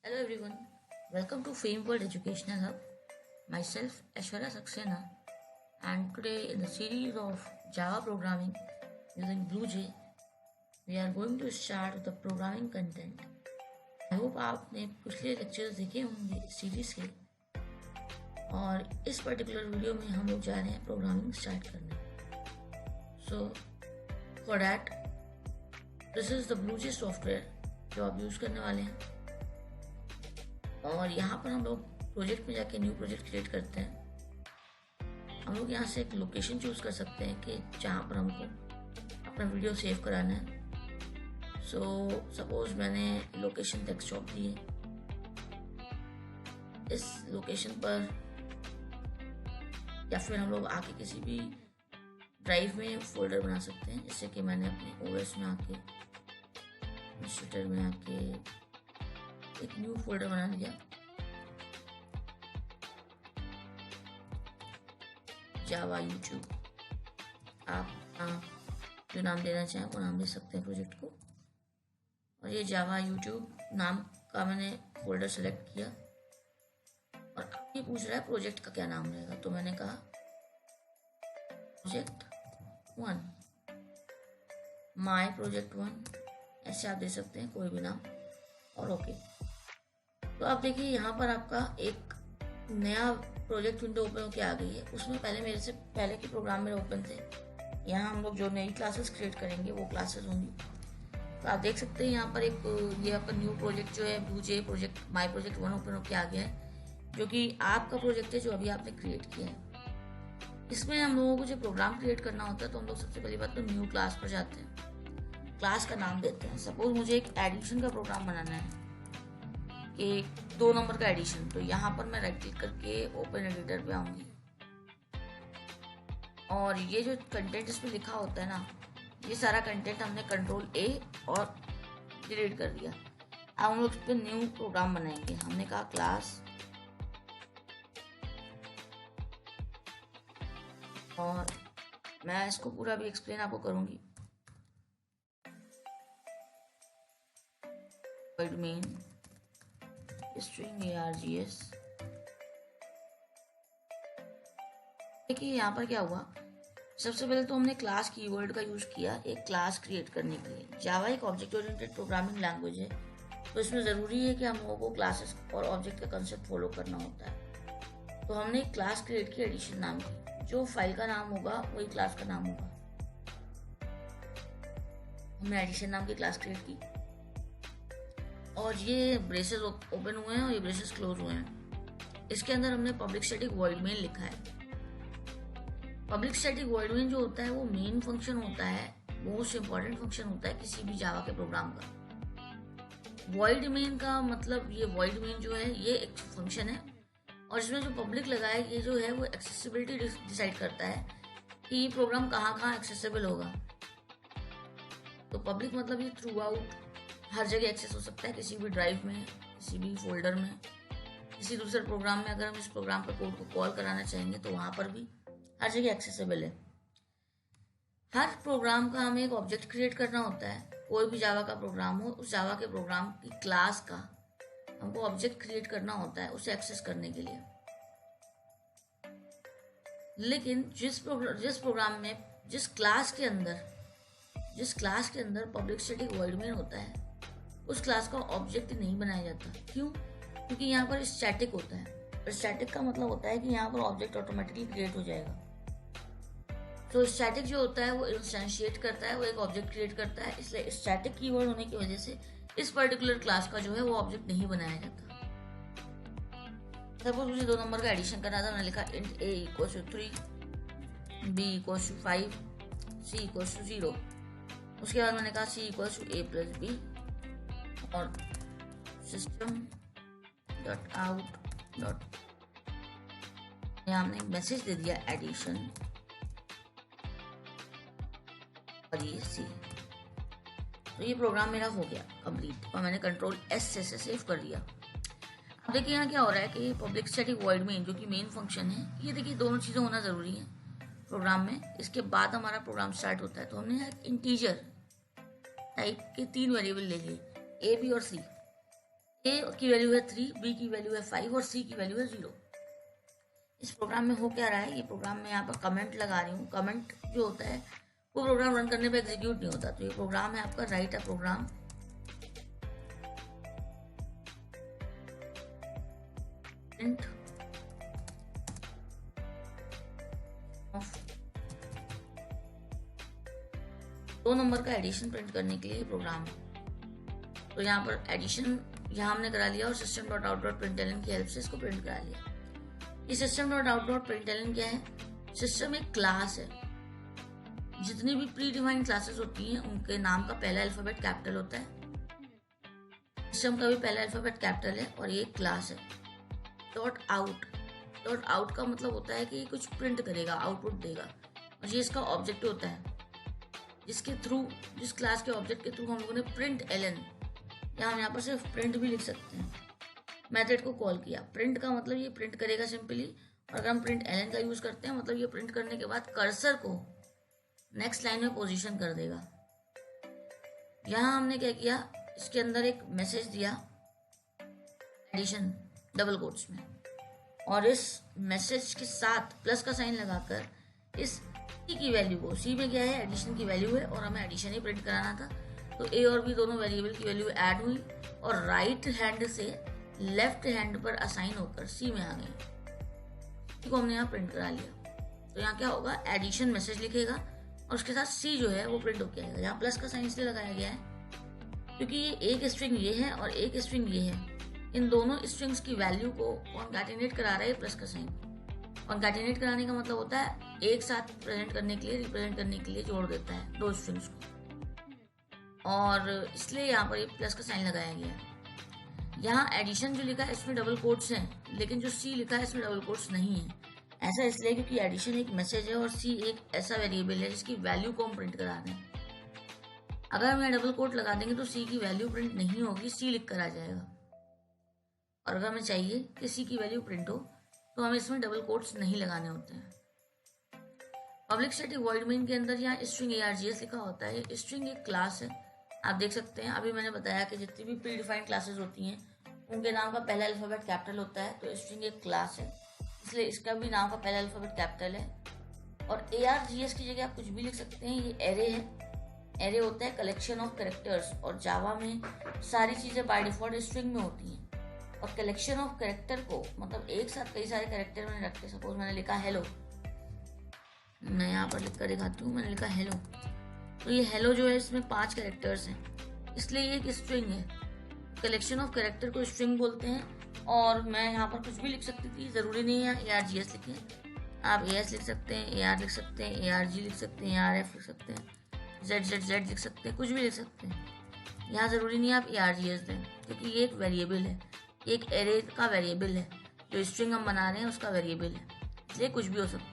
Hello everyone, welcome to Fame World Educational Hub. Myself Aishwarya Saxena, and today in the series of Java programming using BlueJ, we are going to start with the programming content. I hope आपने पिछले lectures देखे होंगे इस series के, और इस particular video में हम लोग जा रहे हैं प्रोग्रामिंग स्टार्ट करने. So for that this is the BlueJ software जो आप यूज़ करने वाले हैं. और यहाँ पर हम लोग प्रोजेक्ट में जाके न्यू प्रोजेक्ट क्रिएट करते हैं. हम लोग यहाँ से एक लोकेशन चूज़ कर सकते हैं कि जहाँ पर हमको अपना वीडियो सेव कराना है. सो सपोज मैंने लोकेशन डेस्कटॉप दी है. इस लोकेशन पर या फिर हम लोग आके किसी भी ड्राइव में फोल्डर बना सकते हैं. जैसे कि मैंने अपने OS में आके इंस्टीट्यूटर में आके एक न्यू फोल्डर बना लिया. जावा यूट्यूब, आप जो नाम देना चाहें वो नाम दे सकते हैं प्रोजेक्ट को. और ये जावा यूट्यूब नाम का मैंने फोल्डर सेलेक्ट किया. और अब ये पूछ रहा है प्रोजेक्ट का क्या नाम रहेगा, तो मैंने कहा प्रोजेक्ट 1, माई प्रोजेक्ट 1, ऐसे आप दे सकते हैं कोई भी नाम, और ओके. तो आप देखिए यहाँ पर आपका एक नया प्रोजेक्ट विंडो ओपन होकर आ गई है. उसमें पहले मेरे से पहले के प्रोग्राम मेरे ओपन थे. यहाँ हम लोग जो नई क्लासेस क्रिएट करेंगे वो क्लासेस होंगी. तो आप देख सकते हैं यहाँ पर एक ये आपका न्यू प्रोजेक्ट जो है BlueJ project my project 1 open होकर आ गया है, जो कि आपका प्रोजेक्ट है जो अभी आपने क्रिएट किया है. इसमें हम लोगों को जो प्रोग्राम क्रिएट करना होता है तो हम लोग सबसे पहली बात तो न्यू क्लास पर जाते हैं, क्लास का नाम देते हैं. सपोज मुझे एक एडिशन का प्रोग्राम बनाना है कि 2 नंबर का एडिशन, तो यहाँ पर मैं राइट क्लिक करके ओपन एडिटर पे आऊंगी. और ये जो कंटेंट इसमें लिखा होता है ना, ये सारा कंटेंट हमने Ctrl+A और डिलीट कर दिया. अब हम लोग इस पर न्यू प्रोग्राम बनाएंगे. हमने कहा क्लास, और मैं इसको पूरा भी एक्सप्लेन आपको करूंगी. Main string args. देखिए यहाँ पर क्या हुआ. सबसे पहले तो हमने क्लास कीवर्ड का यूज किया एक क्लास क्रिएट करने के लिए. जावा एक ऑब्जेक्ट ओरिएंटेड प्रोग्रामिंग लैंग्वेज है, तो इसमें ज़रूरी है कि हम लोगों को क्लासेस और ऑब्जेक्ट का कंसेप्ट फॉलो करना होता है. तो हमने एक क्लास क्रिएट की एडिशन नाम की. जो फाइल का नाम होगा वही क्लास का नाम होगा. हमने एडिशन नाम की क्लास क्रिएट की, और ये ब्रेसेस ओपन हुए हैं और ये ब्रेसेस क्लोज हुए हैं. इसके अंदर हमने पब्लिक स्टैटिक वॉइड मेन लिखा है. पब्लिक स्टैटिक वॉइड मेन जो होता है वो मेन फंक्शन होता है, मोस्ट इंपॉर्टेंट फंक्शन होता है किसी भी जावा के प्रोग्राम का. वॉइड मेन का मतलब ये वॉइड मेन जो है ये एक फंक्शन है, और इसमें जो पब्लिक लगा है ये जो है वो एक्सेसिबिलिटी डिसाइड करता है कि ये प्रोग्राम कहाँ कहाँ एक्सेसिबल होगा. तो पब्लिक मतलब ये थ्रू आउट हर जगह एक्सेस हो सकता है, किसी भी ड्राइव में, किसी भी फोल्डर में, किसी दूसरे प्रोग्राम में. अगर हम इस प्रोग्राम पर कोड को कॉल कराना चाहेंगे तो वहाँ पर भी हर जगह एक्सेसिबल है. हर प्रोग्राम का हमें एक ऑब्जेक्ट क्रिएट करना होता है. कोई भी जावा का प्रोग्राम हो, उस जावा के प्रोग्राम की क्लास का हमको ऑब्जेक्ट क्रिएट करना होता है उसे एक्सेस करने के लिए. लेकिन जिस प्रोग्राम में जिस क्लास के अंदर पब्लिक स्टैटिक वॉइड मेन होता है उस क्लास का ऑब्जेक्ट नहीं बनाया जाता. क्यों? क्योंकि यहाँ पर स्टैटिक होता है. और स्टैटिक का मतलब होता है कि यहाँ पर ऑब्जेक्ट ऑटोमेटिकली क्रिएट हो जाएगा. तो स्टैटिक जो होता है वो इंस्टेंशिएट करता है, वो एक ऑब्जेक्ट क्रिएट करता है. इसलिए स्टैटिक कीवर्ड होने की वजह से इस पर्टिकुलर क्लास का जो है वो ऑब्जेक्ट नहीं बनाया जाता. सपोज मुझे 2 नंबर का एडिशन करना था. मैंने लिखा int a = 3, b = 5, c = 0. उसके बाद मैंने कहा c = a + b, और system.out. यहाँ हमने मैसेज दे दिया एडिशन, और ये सी. तो ये प्रोग्राम मेरा हो गया कंप्लीट, और मैंने Ctrl+S से सेव कर दिया. अब देखिए यहाँ क्या हो रहा है कि पब्लिक स्टैटिक वॉइड मेन जो कि मेन फंक्शन है, ये देखिए दोनों चीज़ें होना ज़रूरी है प्रोग्राम में. इसके बाद हमारा प्रोग्राम स्टार्ट होता है. तो हमने यहाँ इंटीजर टाइप के 3 वेरिएबल ले लिए, A, B और C. ए की वैल्यू है 3, बी की वैल्यू है 5 और सी की वैल्यू है 0। इस प्रोग्राम में हो क्या रहा है, ये प्रोग्राम में यहाँ पर कमेंट लगा रही हूँ। कमेंट जो होता है वो प्रोग्राम रन करने पे एग्जीक्यूट नहीं होता। तो ये प्रोग्राम है आपका write a program print of 2 number का एडिशन प्रिंट करने के लिए प्रोग्राम है। तो यहाँ पर एडिशन यहाँ हमने करा लिया और system dot out dot println की हेल्प से इसको प्रिंट करा लिया। ये system dot out dot println क्या है? सिस्टम एक क्लास है। जितनी भी प्री डिफाइंड क्लासेस होती हैं उनके नाम का पहला अल्फाबेट कैपिटल होता है। सिस्टम का भी पहला अल्फाबेट कैपिटल है और ये क्लास है। डॉट आउट का मतलब होता है कि ये कुछ प्रिंट करेगा, आउटपुट देगा, और ये इसका ऑब्जेक्ट होता है जिसके थ्रू, जिस क्लास के ऑब्जेक्ट के थ्रू हम लोगों ने प्रिंट एलन, या हम यहाँ पर सिर्फ प्रिंट भी लिख सकते हैं, मेथड को कॉल किया। प्रिंट का मतलब ये प्रिंट करेगा सिंपली, और अगर हम प्रिंट एलन का यूज करते हैं मतलब ये प्रिंट करने के बाद कर्सर को नेक्स्ट लाइन में पोजीशन कर देगा। यहाँ हमने क्या किया, इसके अंदर एक मैसेज दिया एडिशन डबल कोट्स में, और इस मैसेज के साथ प्लस का साइन लगाकर इस सी की वैल्यू को, सी में क्या है, एडिशन की वैल्यू है और हमें एडिशन ही प्रिंट कराना था, तो ए और बी दोनों वेरिएबल की वैल्यू ऐड हुई और राइट हैंड से लेफ्ट हैंड पर असाइन होकर सी में आ गई। को हमने यहाँ प्रिंट करा लिया। तो यहाँ क्या होगा, एडिशन मैसेज लिखेगा और उसके साथ सी जो है वो प्रिंट होकर आएगा। यहाँ प्लस का साइन इसलिए लगाया गया है क्योंकि ये एक स्ट्रिंग ये है और एक स्ट्रिंग ये है, इन दोनों स्ट्रिंग्स की वैल्यू को कॉन्कैटिनेट करा रहा है प्लस का साइन। कॉन्कैटिनेट कराने का मतलब होता है एक साथ प्रेजेंट करने के लिए, रिप्रेजेंट करने के लिए जोड़ देता है दो स्ट्रिंग्स को, और इसलिए यहाँ पर ये प्लस का साइन लगाया गया है। यहाँ एडिशन जो लिखा है इसमें डबल कोट्स हैं, लेकिन जो सी लिखा है इसमें डबल कोट्स नहीं है। ऐसा इसलिए क्योंकि एडिशन एक मैसेज है और सी एक ऐसा वेरिएबल है जिसकी वैल्यू को हम प्रिंट करा रहे हैं। अगर हम यहाँ डबल कोट लगा देंगे तो सी की वैल्यू प्रिंट नहीं होगी, सी लिख कर आ जाएगा। और अगर हमें चाहिए कि सी की वैल्यू प्रिंट हो तो हमें इसमें डबल कोट्स नहीं लगाने होते हैं। पब्लिक स्टैटिक वॉइड मेन के अंदर यहाँ स्ट्रिंग ARGS लिखा होता है। स्ट्रिंग एक क्लास है, आप देख सकते हैं। अभी मैंने बताया कि जितनी भी प्री डिफाइंड क्लासेस होती हैं उनके नाम का पहला अल्फाबेट कैपिटल होता है, तो स्ट्रिंग एक क्लास है इसलिए इसका भी नाम का पहला अल्फाबेट कैपिटल है। और ARGS की जगह आप कुछ भी लिख सकते हैं। ये एरे है, एरे होता है कलेक्शन ऑफ कैरेक्टर्स, और जावा में सारी चीज़ें बाय डिफॉल्ट स्ट्रिंग में होती हैं। और कलेक्शन ऑफ कैरेक्टर को मतलब एक साथ कई सारे कैरेक्टर मैंने रखे। सपोज मैंने लिखा हेलो, मैं यहाँ पर लिख कर दिखाती हूँ, मैंने लिखा हेलो, तो ये हेलो जो है इसमें 5 कैरेक्टर्स हैं, इसलिए ये एक स्ट्रिंग है। कलेक्शन ऑफ कैरेक्टर को स्ट्रिंग बोलते हैं। और मैं यहाँ पर कुछ भी लिख सकती थी, ज़रूरी नहीं है ARGS लिखें, आप AS लिख सकते हैं, AR लिख सकते हैं, ARG लिख सकते हैं, ARF लिख सकते हैं, ZZZ लिख सकते हैं, कुछ भी लिख सकते हैं। यहाँ ज़रूरी नहीं है आप ARGS दें, क्योंकि ये एक वेरिएबल है, एक एरे का वेरिएबल है, जो स्ट्रिंग हम बना रहे हैं उसका वेरिएबल है, इसलिए कुछ भी हो सकता है।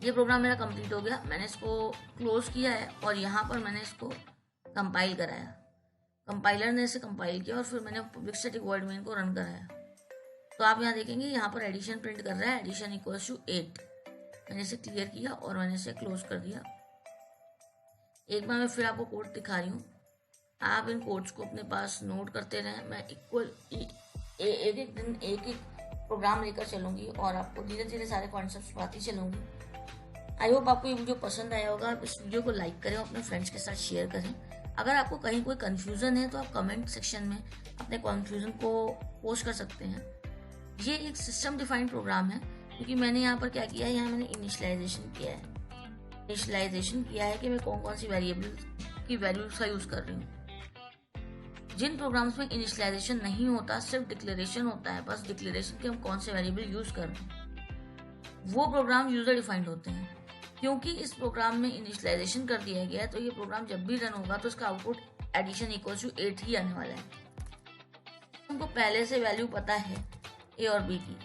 ये प्रोग्राम मेरा कंप्लीट हो गया, मैंने इसको क्लोज किया है और यहाँ पर मैंने इसको कंपाइल कराया। कंपाइलर ने इसे कंपाइल किया और फिर मैंने पब्लिक स्टैटिक वॉइड मेन को रन कराया। तो आप यहाँ देखेंगे यहाँ पर एडिशन प्रिंट कर रहा है, एडिशन इक्वल्स टू 8। मैंने इसे क्लियर किया और मैंने इसे क्लोज कर दिया। एक बार मैं फिर आपको कोड दिखा रही हूँ, आप इन कोड्स को अपने पास नोट करते रहें। मैं एक एक दिन एक एक प्रोग्राम लेकर चलूँगी और आपको धीरे धीरे सारे कॉन्सेप्ट्स पढ़ाती चलूँगी। आई होप आपको ये वीडियो पसंद आया होगा। आप इस वीडियो को लाइक करें और अपने फ्रेंड्स के साथ शेयर करें। अगर आपको कहीं कोई कन्फ्यूज़न है तो आप कमेंट सेक्शन में अपने कन्फ्यूज़न को पोस्ट कर सकते हैं। ये एक सिस्टम डिफाइंड प्रोग्राम है, क्योंकि मैंने यहाँ पर क्या किया है, यहाँ मैंने इनिशियलाइजेशन किया है। इनिशियलाइजेशन किया है कि मैं कौन कौन सी वेरिएबल की वैल्यूज का यूज़ कर रही हूँ। जिन प्रोग्राम्स में इनिशियलाइजेशन नहीं होता, सिर्फ डिक्लेरेशन होता है, बस डिक्लेरेशन के हम कौन से वेरिएबल यूज़ कर रहे हैं, वो प्रोग्राम यूज़र डिफाइंड होते हैं। क्योंकि इस प्रोग्राम में इनिशियलाइजेशन कर दिया गया है तो ये प्रोग्राम जब भी रन होगा तो इसका आउटपुट एडिशन इक्वल्स टू 8 ही आने वाला है। हमको पहले से वैल्यू पता है ए और बी की,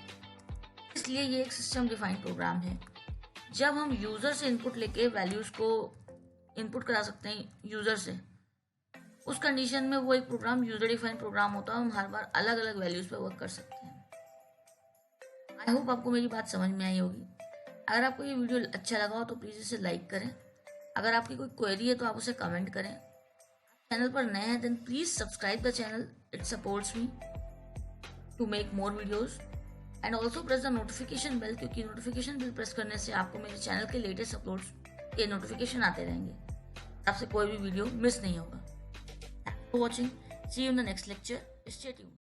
इसलिए ये एक सिस्टम डिफाइंड प्रोग्राम है। जब हम यूज़र से इनपुट लेके वैल्यूज़ को इनपुट करा सकते हैं यूज़र से, उस कंडीशन में वो एक प्रोग्राम यूज़र डिफाइंड प्रोग्राम होता है। हम हर बार अलग अलग वैल्यूज़ पे वर्क कर सकते हैं। आई होप आपको मेरी बात समझ में आई होगी। अगर आपको ये वीडियो अच्छा लगा हो तो प्लीज़ इसे लाइक करें। अगर आपकी कोई क्वेरी है तो आप उसे कमेंट करें। चैनल पर नए हैं then please subscribe the channel It supports me to make more videos. And also press the notification bell, क्योंकि नोटिफिकेशन बेल प्रेस करने से आपको मेरे चैनल के लेटेस्ट अपलोड्स के नोटिफिकेशन आते रहेंगे, आपसे कोई भी वीडियो मिस नहीं होगा। Thank you for watching, see you in the next lecture, stay tuned.